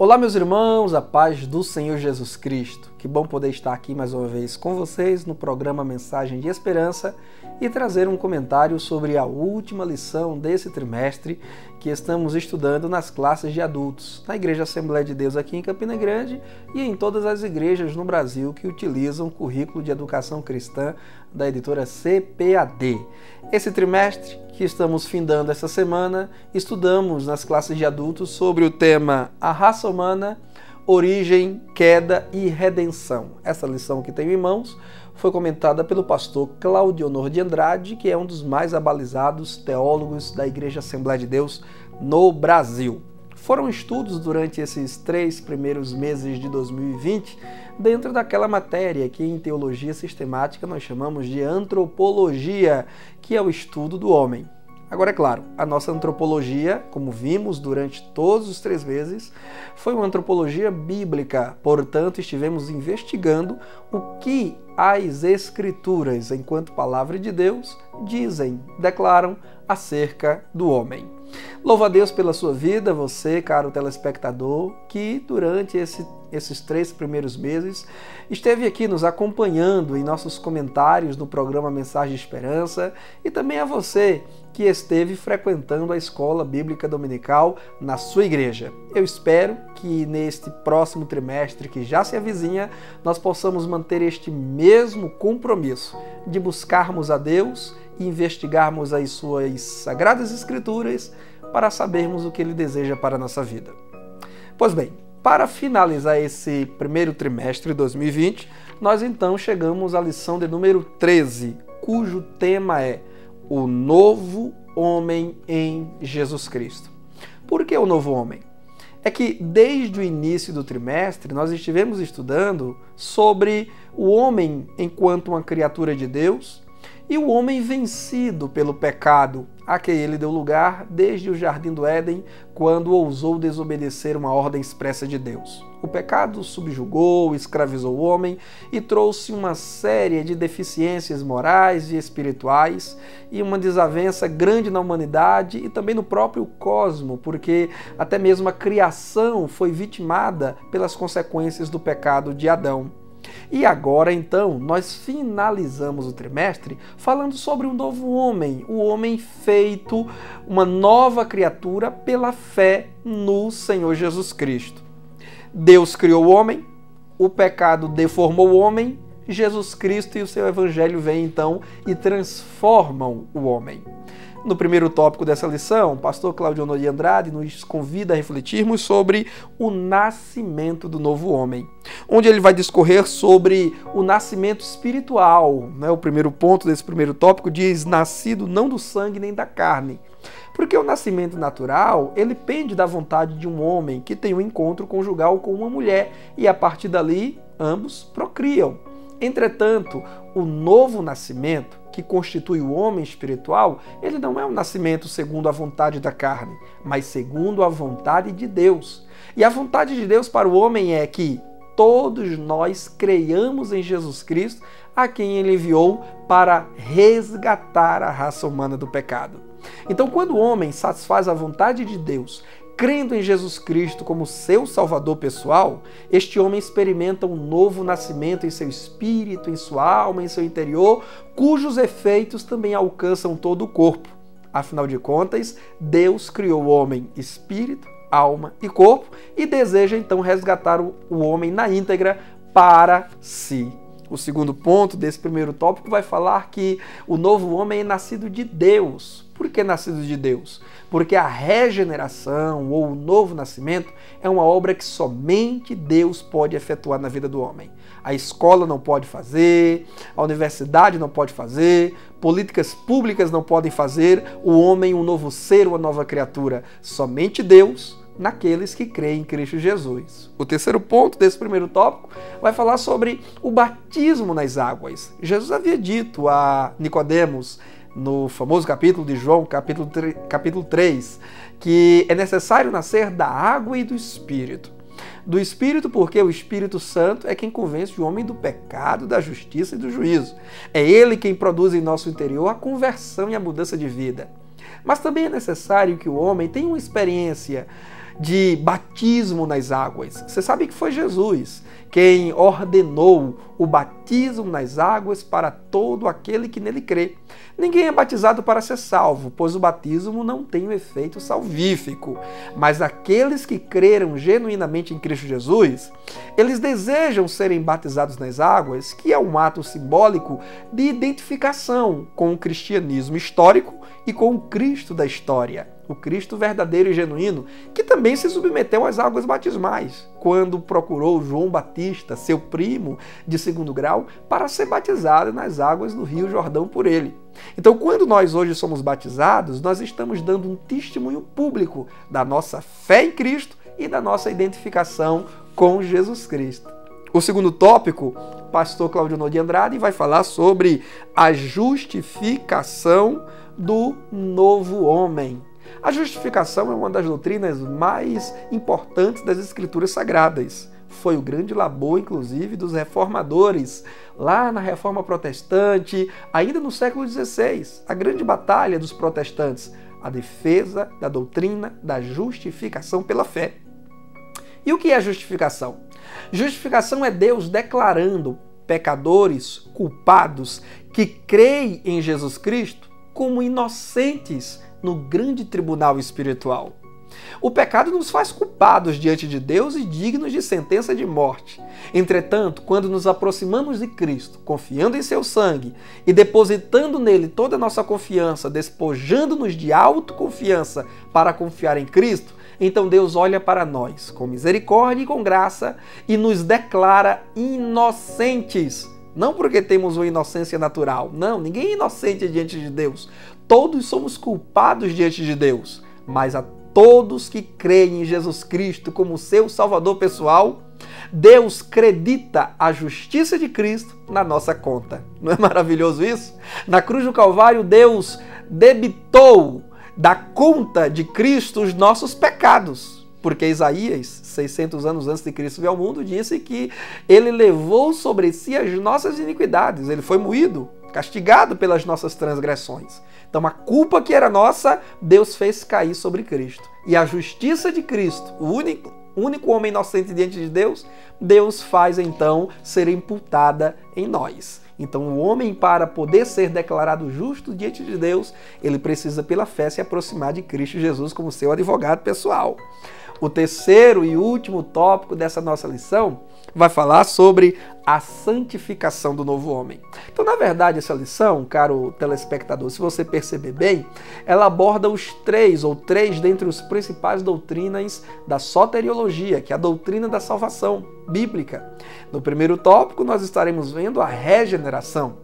Olá, meus irmãos, a paz do Senhor Jesus Cristo. Que bom poder estar aqui mais uma vez com vocês no programa Mensagem de Esperança e trazer um comentário sobre a última lição desse trimestre que estamos estudando nas classes de adultos, na Igreja Assembleia de Deus aqui em Campina Grande e em todas as igrejas no Brasil que utilizam o currículo de educação cristã da editora CPAD. Esse trimestre que estamos findando essa semana, estudamos nas classes de adultos sobre o tema A Raça Humana, Origem, Queda e Redenção. Essa lição que tenho em mãos foi comentada pelo pastor Claudionor de Andrade, que é um dos mais abalizados teólogos da Igreja Assembleia de Deus no Brasil. Foram estudos durante esses 3 primeiros meses de 2020 dentro daquela matéria que em teologia sistemática nós chamamos de antropologia, que é o estudo do homem. Agora, é claro, a nossa antropologia, como vimos durante todos os 3 meses, foi uma antropologia bíblica. Portanto, estivemos investigando o que as Escrituras, enquanto palavra de Deus, dizem, declaram acerca do homem. Louva a Deus pela sua vida, você, caro telespectador, que durante esses 3 primeiros meses esteve aqui nos acompanhando em nossos comentários no programa Mensagem de Esperança, e também a você que esteve frequentando a escola bíblica dominical na sua igreja. Eu espero que neste próximo trimestre que já se avizinha, nós possamos manter este mesmo compromisso de buscarmos a Deus e investigarmos as suas sagradas escrituras para sabermos o que Ele deseja para a nossa vida. Pois bem, para finalizar esse primeiro trimestre de 2020, nós então chegamos à lição de número 13, cujo tema é o novo homem em Jesus Cristo. Por que o novo homem? É que desde o início do trimestre nós estivemos estudando sobre o homem enquanto uma criatura de Deus e o homem vencido pelo pecado, a que ele deu lugar desde o Jardim do Éden, quando ousou desobedecer uma ordem expressa de Deus. O pecado subjugou, escravizou o homem e trouxe uma série de deficiências morais e espirituais e uma desavença grande na humanidade e também no próprio cosmos, porque até mesmo a criação foi vitimada pelas consequências do pecado de Adão. E agora, então, nós finalizamos o trimestre falando sobre um novo homem, o homem feito uma nova criatura pela fé no Senhor Jesus Cristo. Deus criou o homem, o pecado deformou o homem, Jesus Cristo e o seu evangelho vêm então e transformam o homem. No primeiro tópico dessa lição, o pastor Claudionor de Andrade nos convida a refletirmos sobre o nascimento do novo homem, onde ele vai discorrer sobre o nascimento espiritual. O primeiro ponto desse primeiro tópico diz, nascido não do sangue nem da carne. Porque o nascimento natural, ele pende da vontade de um homem que tem um encontro conjugal com uma mulher e a partir dali ambos procriam. Entretanto, o novo nascimento, que constitui o homem espiritual, ele não é um nascimento segundo a vontade da carne, mas segundo a vontade de Deus. E a vontade de Deus para o homem é que todos nós creiamos em Jesus Cristo, a quem Ele enviou para resgatar a raça humana do pecado. Então, quando o homem satisfaz a vontade de Deus, crendo em Jesus Cristo como seu Salvador pessoal, este homem experimenta um novo nascimento em seu espírito, em sua alma, em seu interior, cujos efeitos também alcançam todo o corpo. Afinal de contas, Deus criou o homem espírito, alma e corpo e deseja então resgatar o homem na íntegra para si. O segundo ponto desse primeiro tópico vai falar que o novo homem é nascido de Deus. Por que nascido de Deus? Porque a regeneração ou o novo nascimento é uma obra que somente Deus pode efetuar na vida do homem. A escola não pode fazer, a universidade não pode fazer, políticas públicas não podem fazer, o homem um novo ser, uma nova criatura. Somente Deus, naqueles que creem em Cristo Jesus. O terceiro ponto desse primeiro tópico vai falar sobre o batismo nas águas. Jesus havia dito a Nicodemos, no famoso capítulo de João, capítulo 3, que é necessário nascer da água e do Espírito. Do Espírito porque o Espírito Santo é quem convence o homem do pecado, da justiça e do juízo. É Ele quem produz em nosso interior a conversão e a mudança de vida. Mas também é necessário que o homem tenha uma experiência de batismo nas águas. Você sabe que foi Jesus quem ordenou o batismo nas águas para todo aquele que nele crê. Ninguém é batizado para ser salvo, pois o batismo não tem um efeito salvífico. Mas aqueles que creram genuinamente em Cristo Jesus, eles desejam serem batizados nas águas, que é um ato simbólico de identificação com o cristianismo histórico e com o Cristo da história. O Cristo verdadeiro e genuíno, que também se submeteu às águas batismais, quando procurou João Batista, seu primo de segundo grau, para ser batizado nas águas do Rio Jordão por ele. Então, quando nós hoje somos batizados, nós estamos dando um testemunho público da nossa fé em Cristo e da nossa identificação com Jesus Cristo. O segundo tópico, pastor Claudionor de Andrade vai falar sobre a justificação do novo homem. A justificação é uma das doutrinas mais importantes das Escrituras Sagradas. Foi o grande labor, inclusive, dos reformadores, lá na Reforma Protestante, ainda no século XVI, a grande batalha dos protestantes, a defesa da doutrina da justificação pela fé. E o que é justificação? Justificação é Deus declarando pecadores, culpados, que creem em Jesus Cristo como inocentes no grande tribunal espiritual. O pecado nos faz culpados diante de Deus e dignos de sentença de morte. Entretanto, quando nos aproximamos de Cristo, confiando em seu sangue e depositando nele toda a nossa confiança, despojando-nos de autoconfiança para confiar em Cristo, então Deus olha para nós com misericórdia e com graça e nos declara inocentes. Não porque temos uma inocência natural. Não, ninguém é inocente diante de Deus. Todos somos culpados diante de Deus. Mas a todos que creem em Jesus Cristo como seu Salvador pessoal, Deus credita a justiça de Cristo na nossa conta. Não é maravilhoso isso? Na cruz do Calvário, Deus debitou da conta de Cristo os nossos pecados. Porque Isaías, 600 anos antes de Cristo vir ao mundo, disse que ele levou sobre si as nossas iniquidades. Ele foi moído, castigado pelas nossas transgressões. Então a culpa que era nossa, Deus fez cair sobre Cristo. E a justiça de Cristo, o único homem inocente diante de Deus, Deus faz então ser imputada em nós. Então o homem, para poder ser declarado justo diante de Deus, ele precisa pela fé se aproximar de Cristo Jesus como seu advogado pessoal. O terceiro e último tópico dessa nossa lição vai falar sobre a santificação do novo homem. Então, na verdade, essa lição, caro telespectador, se você perceber bem, ela aborda os três dentre os principais doutrinas da soteriologia, que é a doutrina da salvação bíblica. No primeiro tópico, nós estaremos vendo a regeneração.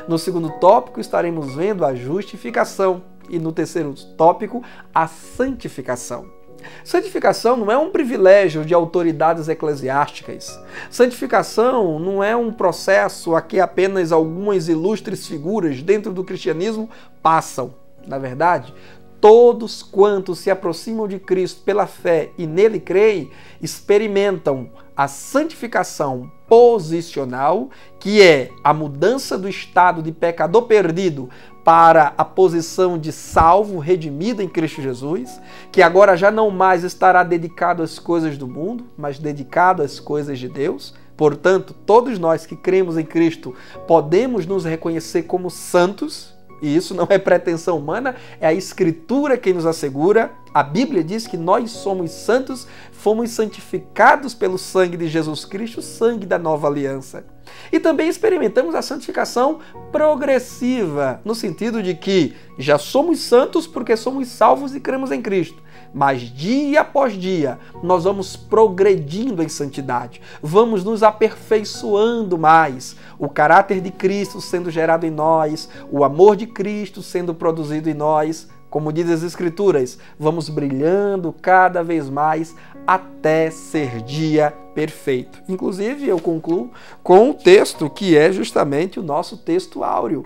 No segundo tópico, estaremos vendo a justificação. E no terceiro tópico, a santificação. Santificação não é um privilégio de autoridades eclesiásticas. Santificação não é um processo a que apenas algumas ilustres figuras dentro do cristianismo passam. Na verdade, todos quantos se aproximam de Cristo pela fé e nele creem, experimentam a santificação posicional, que é a mudança do estado de pecador perdido para a posição de salvo, redimido em Cristo Jesus, que agora já não mais estará dedicado às coisas do mundo, mas dedicado às coisas de Deus. Portanto, todos nós que cremos em Cristo podemos nos reconhecer como santos, e isso não é pretensão humana, é a Escritura quem nos assegura. A Bíblia diz que nós somos santos, fomos santificados pelo sangue de Jesus Cristo, o sangue da nova aliança. E também experimentamos a santificação progressiva, no sentido de que já somos santos porque somos salvos e cremos em Cristo. Mas dia após dia nós vamos progredindo em santidade, vamos nos aperfeiçoando mais, o caráter de Cristo sendo gerado em nós, o amor de Cristo sendo produzido em nós. Como diz as Escrituras, vamos brilhando cada vez mais até ser dia perfeito. Inclusive, eu concluo com um texto que é justamente o nosso texto áureo.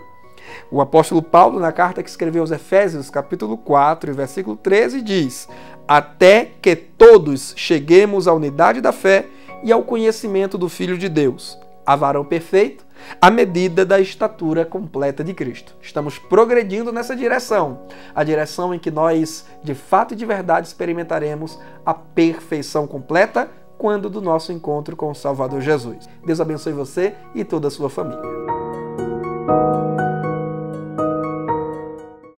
O apóstolo Paulo, na carta que escreveu aos Efésios, capítulo 4, versículo 13, diz: até que todos cheguemos à unidade da fé e ao conhecimento do Filho de Deus, a varão perfeito, à medida da estatura completa de Cristo. Estamos progredindo nessa direção, a direção em que nós, de fato e de verdade, experimentaremos a perfeição completa quando do nosso encontro com o Salvador Jesus. Deus abençoe você e toda a sua família.